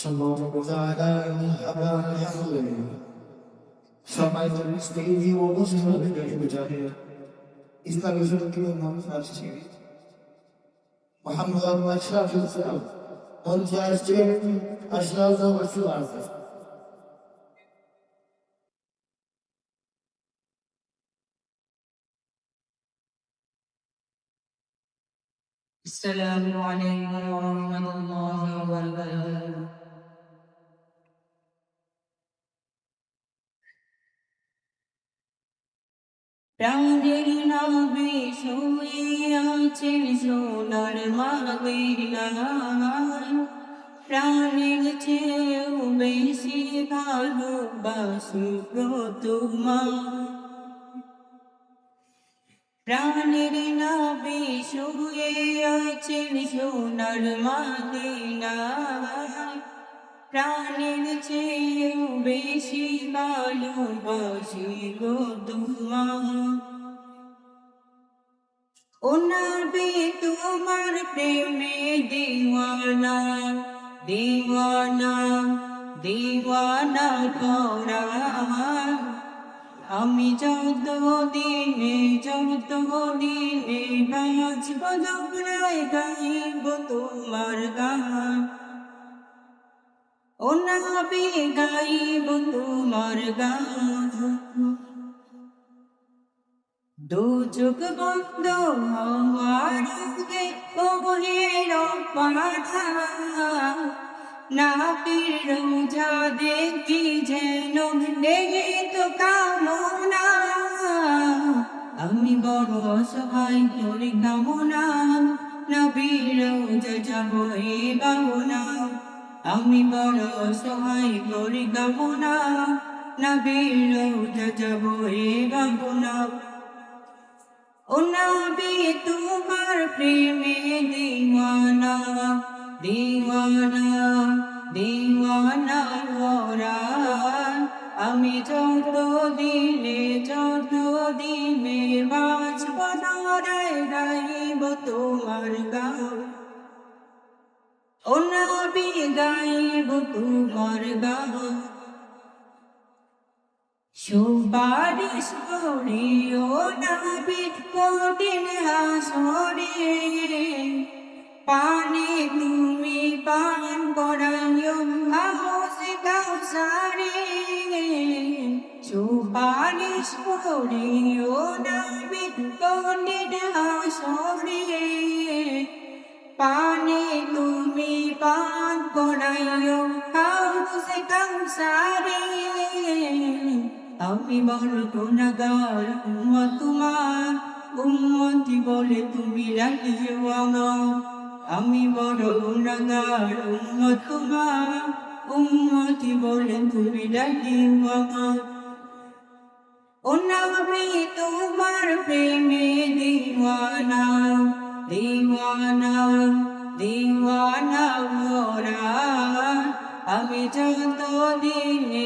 সম্মানিত উপস্থিতি ও মুজাহিদ ইসলামী জনপ্রিয় মানুষ আসছে মোহাম্মদ আশরাফুল ইসলাম মঞ্চে আসছেন আশরাফ রাসূল السلام عليكم ورحمة الله وبركاته. প্রাণের নবী শুয়ে আছেন সোনার মদিনায়, প্রাণের চেয়েও বেশি ভালোবাসি গো তোমায়। প্রাণের নবী শুয়ে আছেন সোনার মদিনায়, প্রাণের চেয়েও বেশি ভালোবাসি গো তোমায়। ও নবী তোমার প্রেমে দিওয়ানা, দিওয়ানা, দিওয়ানা করা। আমি যত দিনে বাঁচব দোলায় গাইব তোমার গান। ও নবী গাইব তোমার গান। দু চোখ বন্ধ হওয়ার আগে ওহের পাঠা, নাবির রোজা দেখি যেন লেগে তো কামনা। আমি বড় অসহায় করি কামনা, নবীর রোজা যাব এই বাবনা। আমি বড় অসহায় করি কামনা, নবীর রোজা যাব এই বাবনা। ও নবী তোমার প্রেমে দিওয়ানা, দিওয়ানা, দিওয়ানা ভরা। আমি যত দিনে বাঁচব দৌড়ায় গাইব তোমার গান। ও নবী গাইব তোমার গান। সুপারিশ করি ও নবী কঠিন হাসরে, পানি তুমি পান করাইও হাউসে কাউসারে। সুপারিশ করি ও নবী কঠিন হাসরে, পানি তুমি পান করাইও হাউসে কাউসারে। আমি বড় গুনাহগার উম্মত তোমার, উম্মতি বলে তুমি রাখিও আমার। আমি বড় গুনাহগার উম্মত তোমার, উম্মতি বলে তুমি রাখিও আমার। ও নবী তোমার প্রেমে দিওয়ানা, দিওয়ানা, দিওয়ানা ভরা। আমি যত দিনে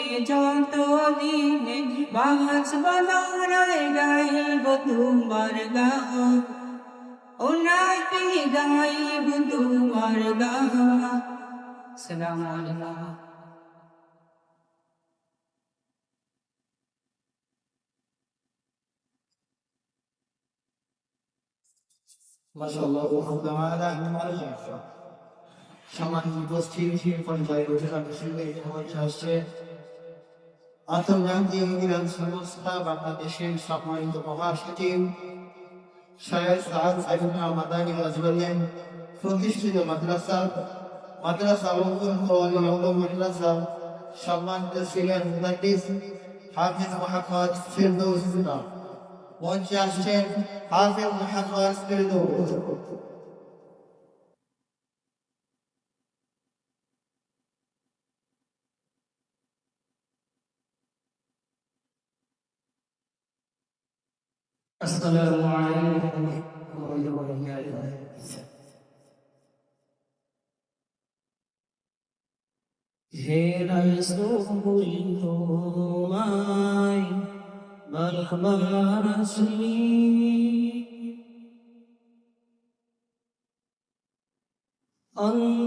বাঁচব দৌড়ায় গাইব তোমার গান। ও নবী গাইব তোমার গান। আসসালামু আলাইকুম। মাশাআল্লাহ সম্মানিত উপস্থিতি পর্যায়ে মঞ্চে আসছে আন্তর্জাতিক ইরান সংস্থা বাংলাদেশের সম্মানিত মহাসচিব শায়েখ সাদ আইনুল মাদানী রাজবাড়িয়ান প্রতিষ্ঠিত মাদ্রাসা মাদ্রাসা সম্মানিত সিনিয়র মুহাদ্দিস হাফিজ মুহাম্মদ ফিরদৌস। মঞ্চে আসছেন হাফিজ মুহাম্মদ ফিরদৌস। আসসালামু আলাইকুম ওয়া রাহমাতুল্লাহি। হে রাসূল তোমায় মারহাবা রাসূলি, Allah